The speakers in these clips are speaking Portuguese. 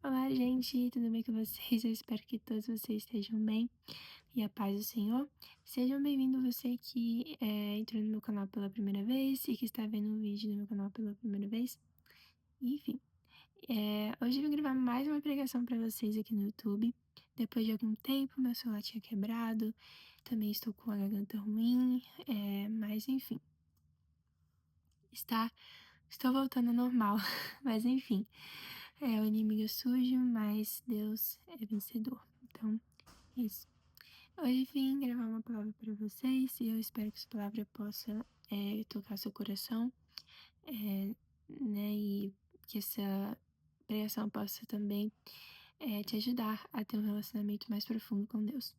Olá, gente, tudo bem com vocês? Eu espero que todos vocês estejam bem e a paz do Senhor. Sejam bem-vindos você que entrou no meu canal pela primeira vez e que está vendo um vídeo no meu canal pela primeira vez. Enfim, hoje eu vim gravar mais uma pregação para vocês aqui no YouTube. Depois de algum tempo, meu celular tinha quebrado, também estou com a garganta ruim, mas enfim, está estou voltando ao normal, mas enfim, o inimigo é sujo, mas Deus é vencedor. Então, é isso. Hoje vim gravar uma palavra para vocês e eu espero que essa palavra possa tocar seu coração, né? E que essa pregação possa também te ajudar a ter um relacionamento mais profundo com Deus.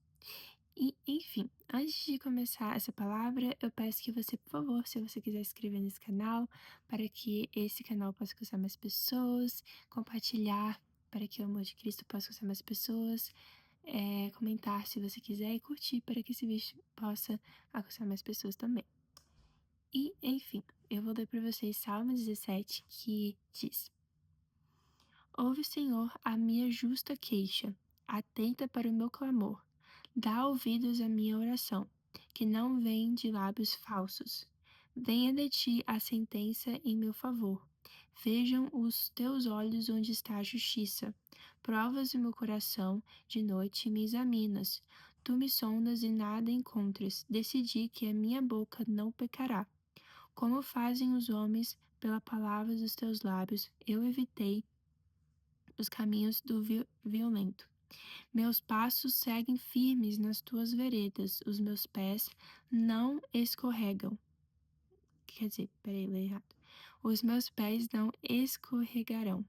E, enfim, antes de começar essa palavra, eu peço que você, por favor, se você quiser se inscrever nesse canal, para que esse canal possa alcançar mais pessoas, compartilhar para que o amor de Cristo possa alcançar mais pessoas, comentar se você quiser e curtir para que esse vídeo possa alcançar mais pessoas também. E, enfim, eu vou ler para vocês Salmo 17, que diz: Ouve, Senhor, a minha justa queixa, atenta para o meu clamor. Dá ouvidos à minha oração, que não vem de lábios falsos. Venha de ti a sentença em meu favor. Vejam os teus olhos onde está a justiça. Provas o meu coração, de noite me examinas. Tu me sondas e nada encontras. Decidi que a minha boca não pecará. Como fazem os homens pela palavra dos teus lábios, eu evitei os caminhos do violento. Meus passos seguem firmes nas tuas veredas, os meus pés não escorregam. Quer dizer, peraí, li errado. Os meus pés não escorregarão.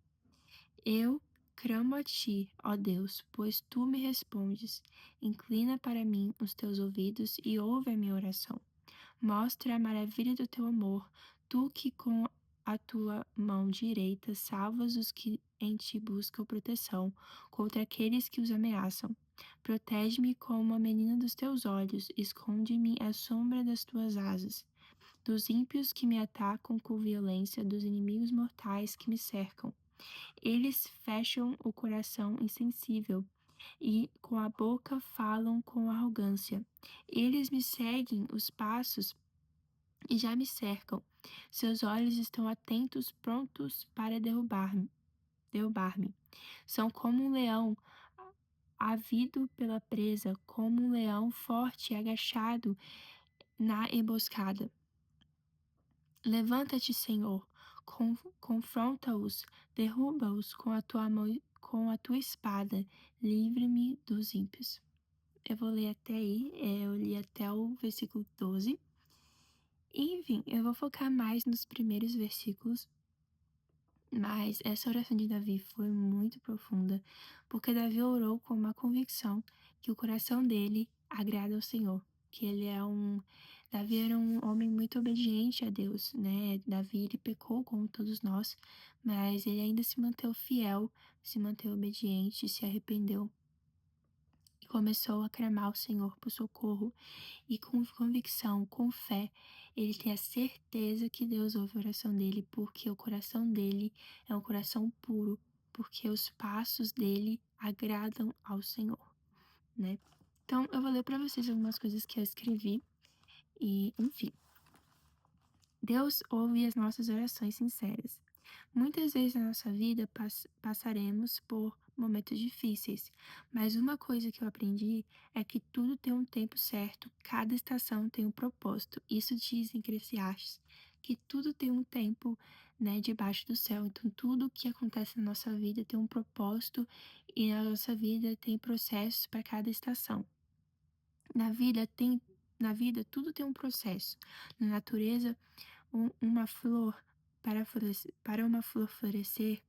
Eu clamo a ti, ó Deus, pois tu me respondes. Inclina para mim os teus ouvidos e ouve a minha oração. Mostra a maravilha do teu amor, tu que com a tua mão direita salvas os que em ti buscam proteção contra aqueles que os ameaçam. Protege-me como a menina dos teus olhos, esconde-me à sombra das tuas asas. Dos ímpios que me atacam com violência, dos inimigos mortais que me cercam. Eles fecham o coração insensível e com a boca falam com arrogância. Eles me seguem os passos e já me cercam. Seus olhos estão atentos, prontos para derrubar-me. São como um leão ávido pela presa, como um leão forte e agachado na emboscada. Levanta-te, Senhor, confronta-os, derruba-os com a tua mão, com a tua espada, livre-me dos ímpios. Eu vou ler até aí, eu li até o versículo 12. Enfim, eu vou focar mais nos primeiros versículos, mas essa oração de Davi foi muito profunda, porque Davi orou com uma convicção que o coração dele agrada ao Senhor, que Davi era um homem muito obediente a Deus, né? Davi, ele pecou como todos nós, mas ele ainda se manteve fiel, se manteve obediente, se arrependeu e começou a clamar ao Senhor por socorro e com convicção, com fé, ele tem a certeza que Deus ouve a oração dele, porque o coração dele é um coração puro, porque os passos dele agradam ao Senhor, né? Então, eu vou ler para vocês algumas coisas que eu escrevi e, enfim. Deus ouve as nossas orações sinceras. Muitas vezes na nossa vida passaremos por momentos difíceis, mas uma coisa que eu aprendi é que tudo tem um tempo certo, cada estação tem um propósito. Isso diz em Eclesiastes, que tudo tem um tempo, né, debaixo do céu. Então, tudo que acontece na nossa vida tem um propósito e na nossa vida tem processos para cada estação. Na vida tudo tem um processo. Na natureza, uma flor, para uma flor florescer,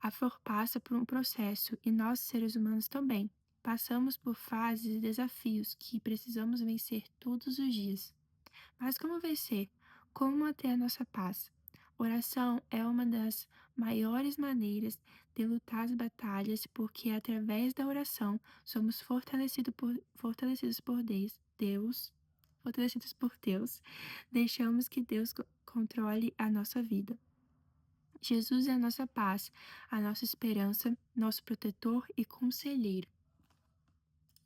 a flor passa por um processo e nós, seres humanos, também. Passamos por fases e desafios que precisamos vencer todos os dias. Mas como vencer? Como manter a nossa paz? Oração é uma das maiores maneiras de lutar as batalhas, porque através da oração somos fortalecidos por Deus, deixamos que Deus controle a nossa vida. Jesus é a nossa paz, a nossa esperança, nosso protetor e conselheiro.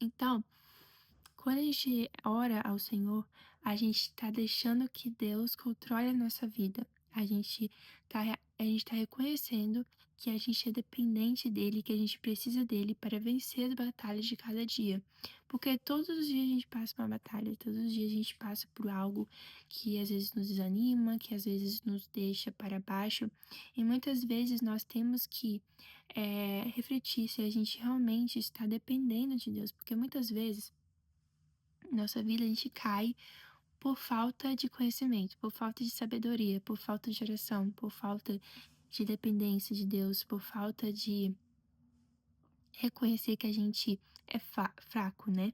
Então, quando a gente ora ao Senhor, a gente está deixando que Deus controle a nossa vida. A gente tá reconhecendo que a gente é dependente dele, que a gente precisa dele para vencer as batalhas de cada dia. Porque todos os dias a gente passa uma batalha, todos os dias a gente passa por algo que às vezes nos desanima, que às vezes nos deixa para baixo. E muitas vezes nós temos que refletir se a gente realmente está dependendo de Deus. Porque muitas vezes nossa vida a gente cai por falta de conhecimento, por falta de sabedoria, por falta de oração, por falta de dependência de Deus, por falta de reconhecer que a gente é fraco, né?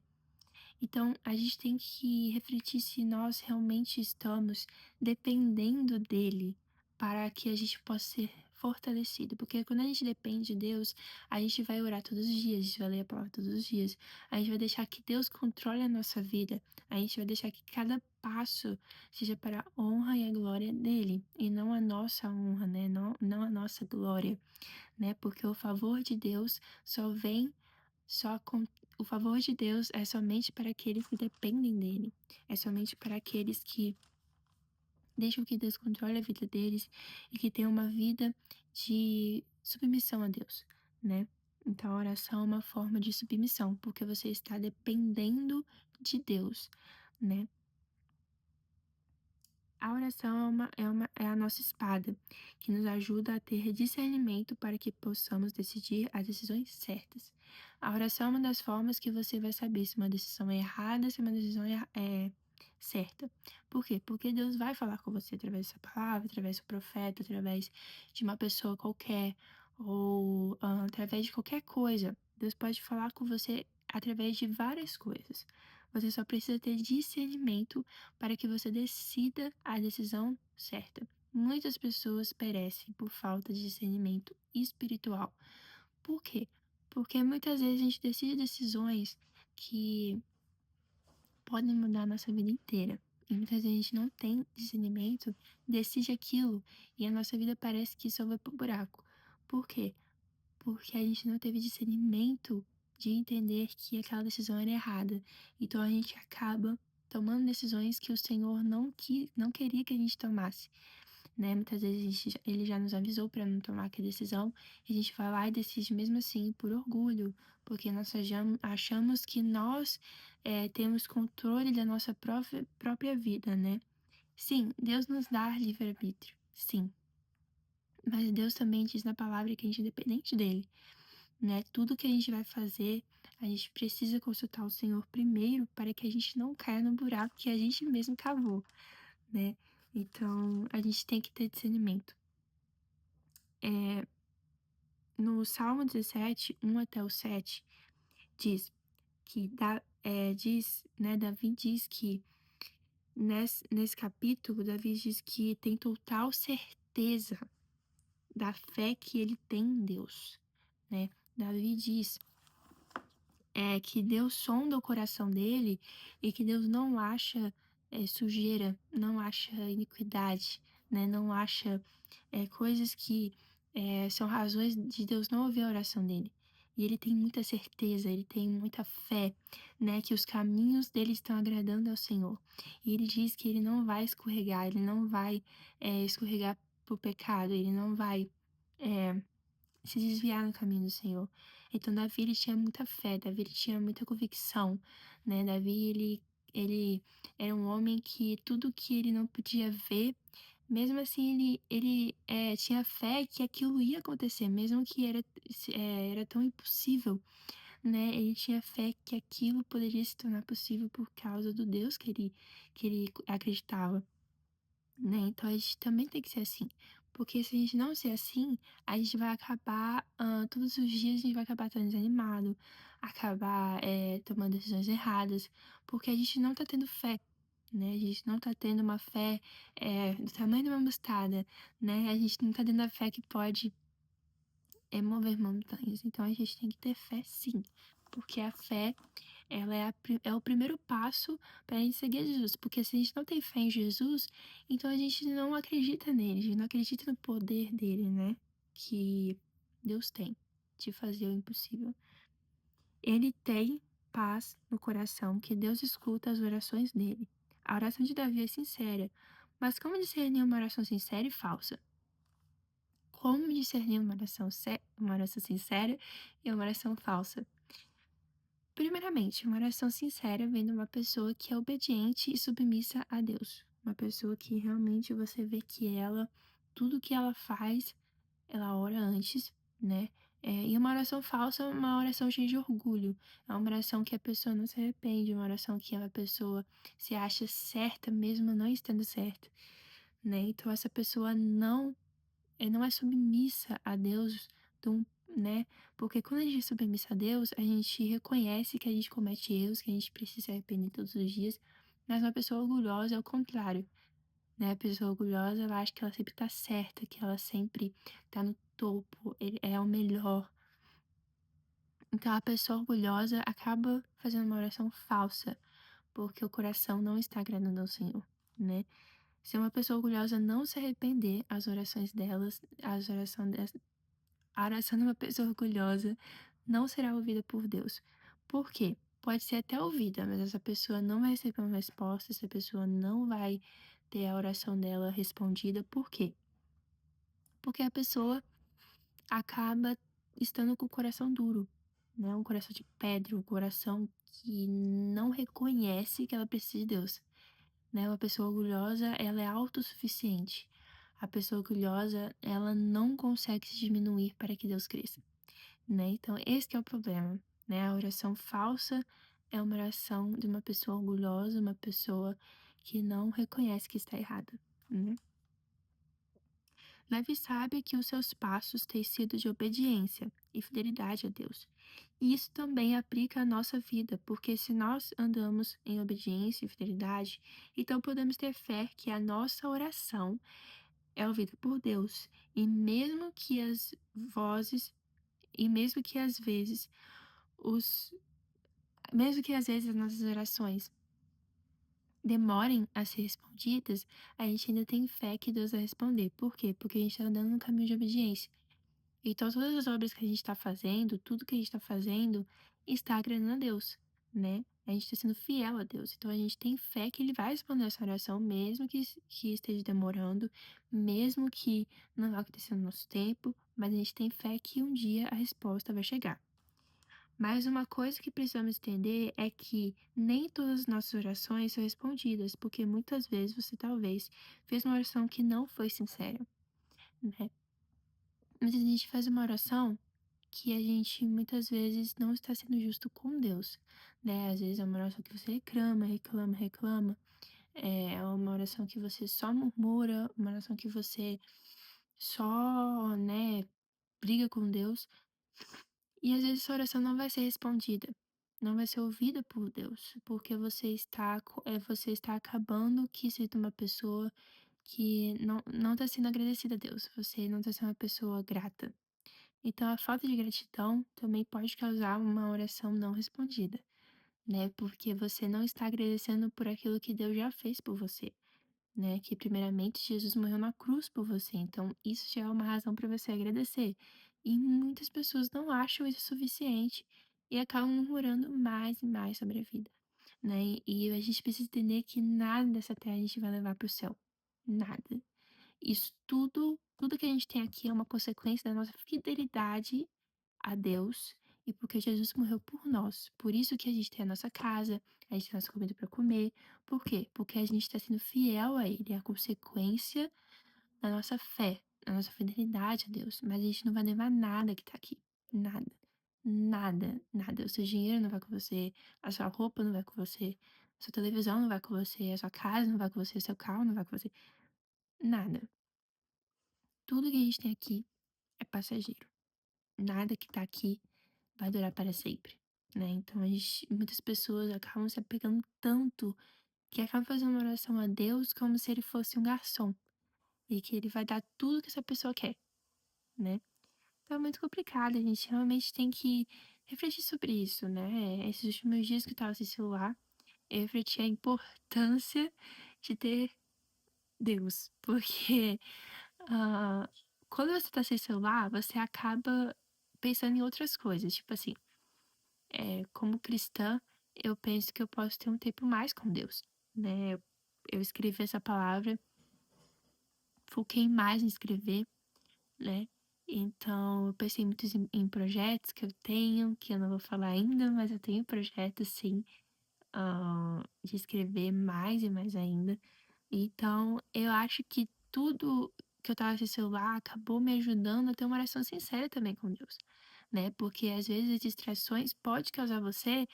Então, a gente tem que refletir se nós realmente estamos dependendo dele para que a gente possa ser fortalecido. Porque quando a gente depende de Deus, a gente vai orar todos os dias, a gente vai ler a palavra todos os dias, a gente vai deixar que Deus controle a nossa vida, a gente vai deixar que cada passo seja para a honra e a glória dele, e não a nossa honra, né? Não a nossa glória, né? Porque o favor de Deus só vem só com o favor de Deus é somente para aqueles que dependem dele. É somente para aqueles que deixam que Deus controle a vida deles e que tenham uma vida de submissão a Deus, né? Então a oração é uma forma de submissão, porque você está dependendo de Deus, né? A oração é a nossa espada, que nos ajuda a ter discernimento para que possamos decidir as decisões certas. A oração é uma das formas que você vai saber se uma decisão é errada, se uma decisão é certa. Por quê? Porque Deus vai falar com você através dessa palavra, através do profeta, através de uma pessoa qualquer, ou através de qualquer coisa. Deus pode falar com você através de várias coisas. Você só precisa ter discernimento para que você decida a decisão certa. Muitas pessoas perecem por falta de discernimento espiritual. Por quê? Porque muitas vezes a gente decide decisões que podem mudar a nossa vida inteira. E muitas vezes a gente não tem discernimento, decide aquilo e a nossa vida parece que só vai pro buraco. Por quê? Porque a gente não teve discernimento de entender que aquela decisão era errada. Então a gente acaba tomando decisões que o Senhor não queria que a gente tomasse, né? Muitas vezes ele já nos avisou para não tomar aquela decisão e a gente vai lá e decide mesmo assim por orgulho, porque nós achamos que nós temos controle da nossa própria vida, né? Sim, Deus nos dá livre-arbítrio, sim. Mas Deus também diz na palavra que a gente é dependente dele, né? Tudo que a gente vai fazer, a gente precisa consultar o Senhor primeiro para que a gente não caia no buraco que a gente mesmo cavou, né? Então, a gente tem que ter discernimento. No Salmo 17, 1 até o 7, diz que Davi diz que nesse capítulo, Davi diz que tem total certeza da fé que ele tem em Deus, né? Davi diz que Deus sonda o coração dele e que Deus não acha sujeira, não acha iniquidade, né? Não acha coisas que são razões de Deus não ouvir a oração dele. E ele tem muita certeza, ele tem muita fé, né? Que os caminhos dele estão agradando ao Senhor. E ele diz que ele não vai escorregar, ele não vai escorregar pro pecado, ele não vai se desviar no caminho do Senhor. Então Davi ele tinha muita fé, Davi ele tinha muita convicção, né? Davi ele era um homem que tudo que ele não podia ver, mesmo assim ele tinha fé que aquilo ia acontecer, mesmo que era tão impossível, né? Ele tinha fé que aquilo poderia se tornar possível por causa do Deus que ele acreditava, né? Então a gente também tem que ser assim. Porque se a gente não ser assim, a gente vai acabar, todos os dias a gente vai acabar estando desanimado, acabar tomando decisões erradas, porque a gente não tá tendo fé, né? A gente não tá tendo uma fé do tamanho de uma mostarda, né? A gente não tá tendo a fé que pode mover montanhas. Então a gente tem que ter fé sim. porque a fé, ela é o primeiro passo para a gente seguir Jesus, porque se a gente não tem fé em Jesus, então a gente não acredita nele, a gente não acredita no poder dele, né? Que Deus tem de fazer o impossível. Ele tem paz no coração, que Deus escuta as orações dele. A oração de Davi é sincera, mas como discernir uma oração sincera e falsa? Como discernir uma oração sincera e uma oração falsa? Primeiramente, uma oração sincera vem de uma pessoa que é obediente e submissa a Deus. Uma pessoa que realmente você vê que tudo que ela faz, ela ora antes, né? E uma oração falsa é uma oração cheia de orgulho. É uma oração que a pessoa não se arrepende, uma oração que a pessoa se acha certa mesmo não estando certa, né? Então essa pessoa não é submissa a Deus, então, né? Porque quando a gente é submissa a Deus, a gente reconhece que a gente comete erros, que a gente precisa se arrepender todos os dias. Mas uma pessoa orgulhosa é o contrário, né? A pessoa orgulhosa, ela acha que ela sempre tá certa, que ela sempre tá no topo, é o melhor. Então a pessoa orgulhosa acaba fazendo uma oração falsa, porque o coração não está agradando ao Senhor, né? Se uma pessoa orgulhosa não se arrepender, a oração de uma pessoa orgulhosa não será ouvida por Deus. Por quê? Pode ser até ouvida, mas essa pessoa não vai receber uma resposta, essa pessoa não vai ter a oração dela respondida. Por quê? Porque a pessoa acaba estando com o coração duro, né? Um coração de pedra, um coração que não reconhece que ela precisa de Deus, né? Uma pessoa orgulhosa, ela é autossuficiente. A pessoa orgulhosa, ela não consegue se diminuir para que Deus cresça, né? Então, esse que é o problema, né? A oração falsa é uma oração de uma pessoa orgulhosa, uma pessoa que não reconhece que está errada, né? Levi sabe que os seus passos têm sido de obediência e fidelidade a Deus. E isso também aplica à nossa vida, porque se nós andamos em obediência e fidelidade, então podemos ter fé que a nossa oração é ouvida por Deus. E mesmo que as vozes, e mesmo que às vezes os, mesmo que às vezes as nossas orações demorem a ser respondidas, a gente ainda tem fé que Deus vai responder. Por quê? Porque a gente está andando no caminho de obediência. Então, todas as obras que a gente está fazendo, tudo que a gente está fazendo, está agradando a Deus, né? A gente está sendo fiel a Deus. Então, a gente tem fé que Ele vai responder essa oração, mesmo que esteja demorando, mesmo que não vai acontecer no nosso tempo, mas a gente tem fé que um dia a resposta vai chegar. Mas uma coisa que precisamos entender é que nem todas as nossas orações são respondidas, porque muitas vezes você talvez fez uma oração que não foi sincera, né? Mas a gente faz uma oração que a gente muitas vezes não está sendo justo com Deus, né? Às vezes é uma oração que você reclama, reclama, reclama. É uma oração que você só murmura, uma oração que você só, né, briga com Deus. E às vezes essa oração não vai ser respondida, não vai ser ouvida por Deus, porque você está acabando que sendo uma pessoa que não está sendo agradecida a Deus, você não está sendo uma pessoa grata. Então, a falta de gratidão também pode causar uma oração não respondida, né? Porque você não está agradecendo por aquilo que Deus já fez por você, né? Que primeiramente Jesus morreu na cruz por você. Então, isso já é uma razão para você agradecer. E muitas pessoas não acham isso suficiente e acabam murmurando mais e mais sobre a vida, né? E a gente precisa entender que nada dessa terra a gente vai levar para o céu. Nada. Isso tudo que a gente tem aqui é uma consequência da nossa fidelidade a Deus e porque Jesus morreu por nós. Por isso que a gente tem a nossa casa, a gente tem a nossa comida para comer. Por quê? Porque a gente está sendo fiel a Ele, é a consequência da nossa fé, da nossa fidelidade a Deus. Mas a gente não vai levar nada que tá aqui. Nada. Nada, nada. O seu dinheiro não vai com você, a sua roupa não vai com você, a sua televisão não vai com você, a sua casa não vai com você, o seu carro não vai com você. Nada. Tudo que a gente tem aqui é passageiro. Nada que tá aqui vai durar para sempre, né? Então muitas pessoas acabam se apegando tanto que acabam fazendo uma oração a Deus como se ele fosse um garçom e que ele vai dar tudo que essa pessoa quer, né? Então é muito complicado, a gente realmente tem que refleti sobre isso, né? Esses últimos dias que eu tava sem celular, eu refleti a importância de ter Deus, porque ah, quando você tá sem celular, você acaba pensando em outras coisas, tipo assim, como cristã, eu penso que eu posso ter um tempo mais com Deus, né? Eu escrevi essa palavra, foquei mais em escrever, né? Então, eu pensei muito em projetos que eu tenho, que eu não vou falar ainda, mas eu tenho projetos, sim, de escrever mais e mais ainda. Então, eu acho que tudo que eu tava sem celular acabou me ajudando a ter uma oração sincera também com Deus, né? Porque às vezes as distrações pode causar você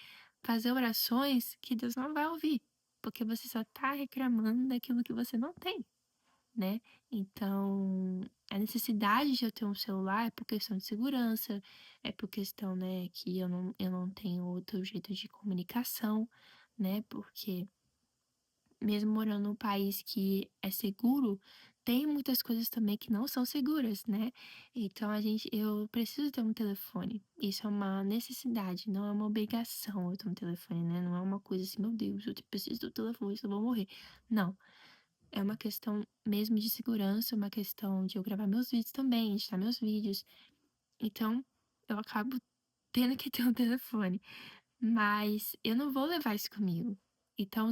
fazer orações que Deus não vai ouvir, porque você só tá reclamando daquilo que você não tem, né? Então, a necessidade de eu ter um celular é por questão de segurança, é por questão, né, que eu não tenho outro jeito de comunicação, né? Porque mesmo morando num país que é seguro, tem muitas coisas também que não são seguras, né? Então eu preciso ter um telefone. Isso é uma necessidade, não é uma obrigação eu ter um telefone, né? Não é uma coisa assim, meu Deus, eu preciso do telefone, senão eu vou morrer. Não. É uma questão mesmo de segurança, uma questão de eu gravar meus vídeos também, editar meus vídeos. Então, eu acabo tendo que ter um telefone. Mas eu não vou levar isso comigo. Então,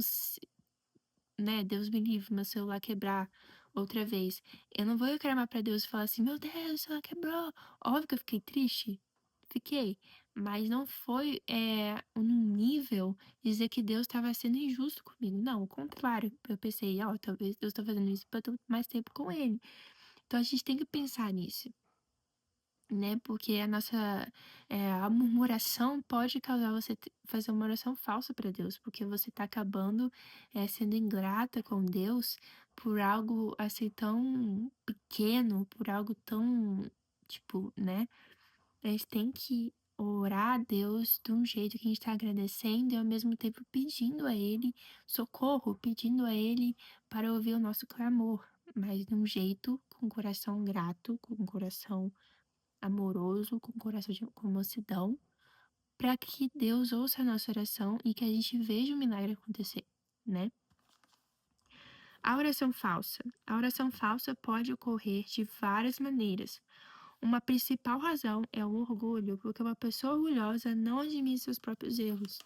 né, Deus me livre, meu celular quebrar outra vez. Eu não vou reclamar pra Deus e falar assim, meu Deus, o celular quebrou. Óbvio que eu fiquei triste. Fiquei. Mas não foi num nível dizer que Deus estava sendo injusto comigo. Não, o contrário. Eu pensei, ó, talvez Deus tá fazendo isso pra eu ter mais tempo com ele. Então a gente tem que pensar nisso, né? Porque a murmuração pode causar você fazer uma oração falsa para Deus, porque você tá acabando sendo ingrata com Deus por algo assim tão pequeno, por algo tão, tipo, né? A gente tem que orar a Deus de um jeito que a gente tá agradecendo e ao mesmo tempo pedindo a Ele socorro, pedindo a Ele para ouvir o nosso clamor, mas de um jeito com o coração grato, com o coração amoroso, com coração com mansidão, para que Deus ouça a nossa oração e que a gente veja o milagre acontecer, né? A oração falsa. A oração falsa pode ocorrer de várias maneiras. Uma principal razão é o orgulho, porque uma pessoa orgulhosa não admite seus próprios erros.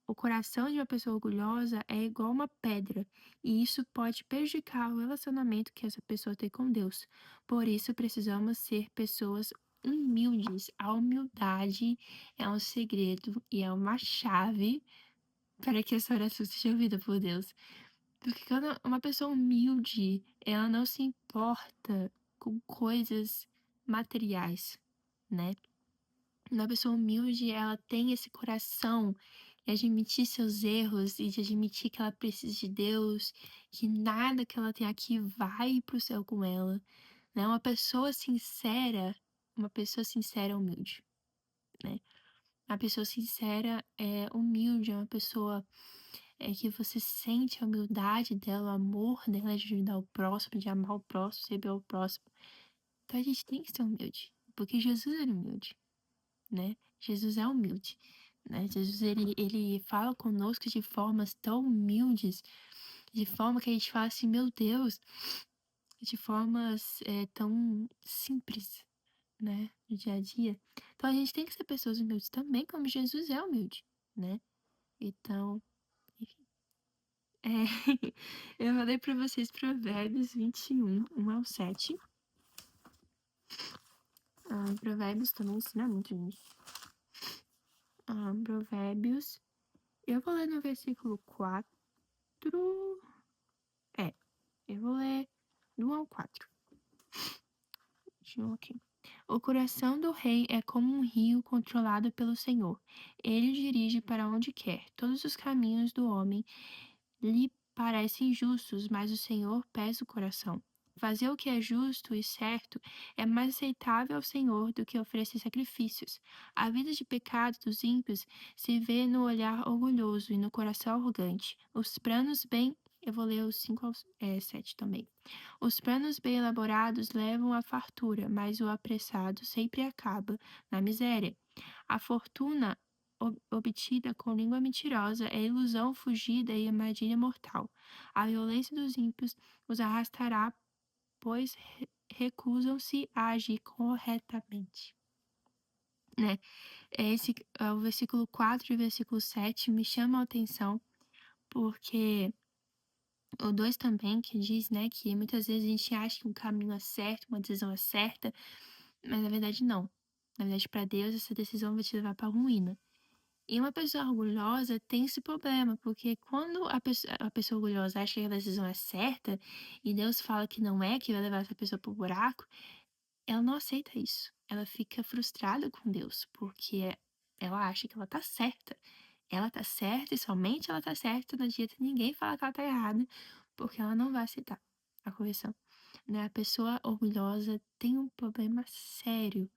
O coração de uma pessoa orgulhosa é igual uma pedra, e isso pode prejudicar o relacionamento que essa pessoa tem com Deus. Por isso, precisamos ser pessoas humildes. A humildade é um segredo e é uma chave para que essa oração seja ouvida por Deus. Porque quando uma pessoa humilde, ela não se importa com coisas materiais, né? Uma pessoa humilde, ela tem esse coração de admitir seus erros e de admitir que ela precisa de Deus, que nada que ela tem aqui vai pro céu com ela, né? Uma pessoa sincera é humilde, né? A pessoa sincera é humilde, é uma pessoa que você sente a humildade dela, o amor dela de ajudar o próximo, de amar o próximo, servir ao próximo. Então a gente tem que ser humilde, porque Jesus era humilde, né? Jesus é humilde, né? Jesus, ele fala conosco de formas tão humildes, de forma que a gente fala assim, meu Deus, de formas tão simples, né? No dia a dia. Então a gente tem que ser pessoas humildes também, como Jesus é humilde, né? Então, enfim. É, eu falei pra vocês Provérbios 21, 1 ao 7. Provérbios também ensina muito nisso. Provérbios. Eu vou ler no versículo 4. É, eu vou ler do 1 ao 4. Deixa eu aqui. O coração do rei é como um rio controlado pelo Senhor. Ele o dirige para onde quer. Todos os caminhos do homem lhe parecem justos, mas o Senhor pesa o coração. Fazer o que é justo e certo é mais aceitável ao Senhor do que oferecer sacrifícios. A vida de pecado dos ímpios se vê no olhar orgulhoso e no coração arrogante. Os planos bem Eu vou ler os 5 ao 7 também. Os planos bem elaborados levam à fartura, mas o apressado sempre acaba na miséria. A fortuna obtida com língua mentirosa é ilusão fugida e armadilha mortal. A violência dos ímpios os arrastará, pois recusam-se a agir corretamente. Né? O versículo 4 e o versículo 7 me chamam a atenção, porque o 2 também, que diz, né, que muitas vezes a gente acha que um caminho é certo, uma decisão é certa, mas na verdade não. Na verdade, para Deus, essa decisão vai te levar para a ruína. E uma pessoa orgulhosa tem esse problema, porque quando a pessoa orgulhosa acha que a decisão é certa, e Deus fala que não é, que vai levar essa pessoa pro buraco, ela não aceita isso. Ela fica frustrada com Deus, porque ela acha que ela tá certa. Ela tá certa e somente ela tá certa, não adianta ninguém falar que ela tá errada, porque ela não vai aceitar a correção. Né? A pessoa orgulhosa tem um problema sério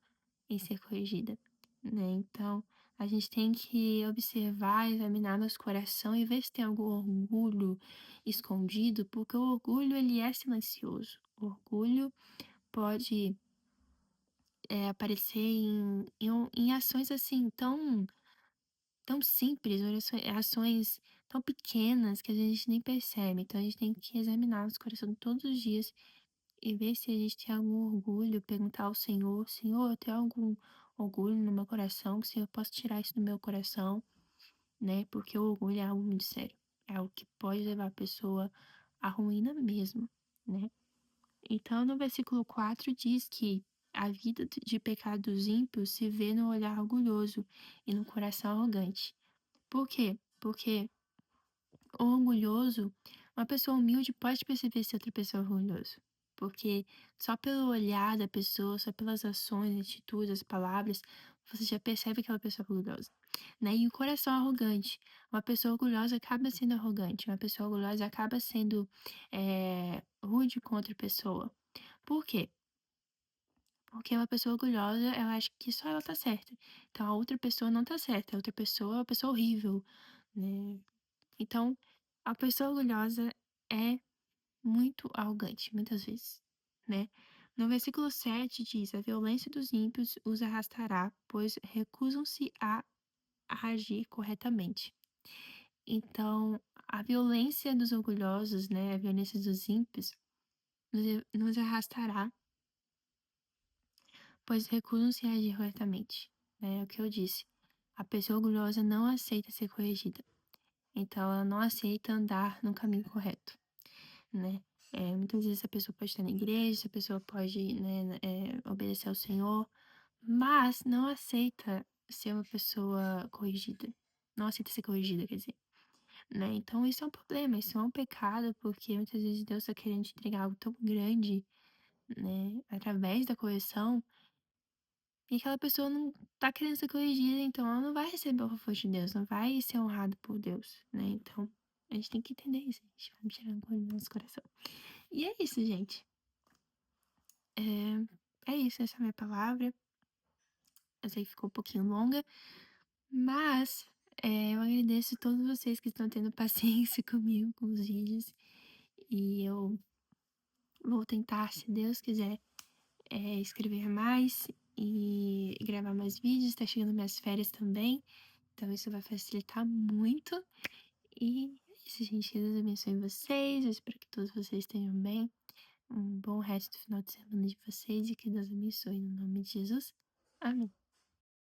em ser corrigida, né? Então, a gente tem que observar, examinar nosso coração e ver se tem algum orgulho escondido, porque o orgulho, ele é silencioso. O orgulho pode aparecer em ações assim tão simples, ações tão pequenas que a gente nem percebe. Então a gente tem que examinar nosso coração todos os dias e ver se a gente tem algum orgulho, perguntar ao Senhor, Senhor, eu tenho algum orgulho no meu coração, que se eu posso tirar isso do meu coração, né? Porque o orgulho é algo muito sério. É algo que pode levar a pessoa à ruína mesmo, né? Então, no versículo 4 diz que a vida de pecado dos ímpios se vê no olhar orgulhoso e no coração arrogante. Por quê? Porque o orgulhoso, uma pessoa humilde pode perceber se outra pessoa é orgulhoso. Porque só pelo olhar da pessoa, só pelas ações, atitudes, as palavras, você já percebe que aquela pessoa é orgulhosa. Né? E o coração arrogante. Uma pessoa orgulhosa acaba sendo arrogante. Uma pessoa orgulhosa acaba sendo rude com outra pessoa. Por quê? Porque uma pessoa orgulhosa, ela acha que só ela tá certa. Então a outra pessoa não tá certa. A outra pessoa é uma pessoa horrível, né? Então, a pessoa orgulhosa é muito arrogante, muitas vezes, né? No versículo 7 diz: A violência dos ímpios os arrastará, pois recusam-se a agir corretamente. Então, a violência dos orgulhosos, né? A violência dos ímpios nos arrastará, pois recusam-se a agir corretamente. Né? É o que eu disse. A pessoa orgulhosa não aceita ser corrigida. Então, ela não aceita andar no caminho correto, né? Muitas vezes a pessoa pode estar na igreja, a pessoa pode, né, obedecer ao Senhor, mas não aceita ser uma pessoa corrigida. Não aceita ser corrigida, quer dizer, né? Então, isso é um problema, isso é um pecado, porque muitas vezes Deus está querendo te entregar algo tão grande, né, através da correção, e aquela pessoa não tá querendo ser corrigida, então ela não vai receber o favor de Deus, não vai ser honrado por Deus, né? Então, a gente tem que entender isso, a gente vai tirar do nosso coração. E é isso, gente. É isso, essa é a minha palavra. Eu sei que ficou um pouquinho longa, mas eu agradeço a todos vocês que estão tendo paciência comigo com os vídeos. E eu vou tentar, se Deus quiser, escrever mais e gravar mais vídeos. Tá chegando minhas férias também, então isso vai facilitar muito. E é isso, gente. Que Deus abençoe vocês. Eu espero que todos vocês tenham bem. Um bom resto do final de semana de vocês e que Deus abençoe. No nome de Jesus. Amém.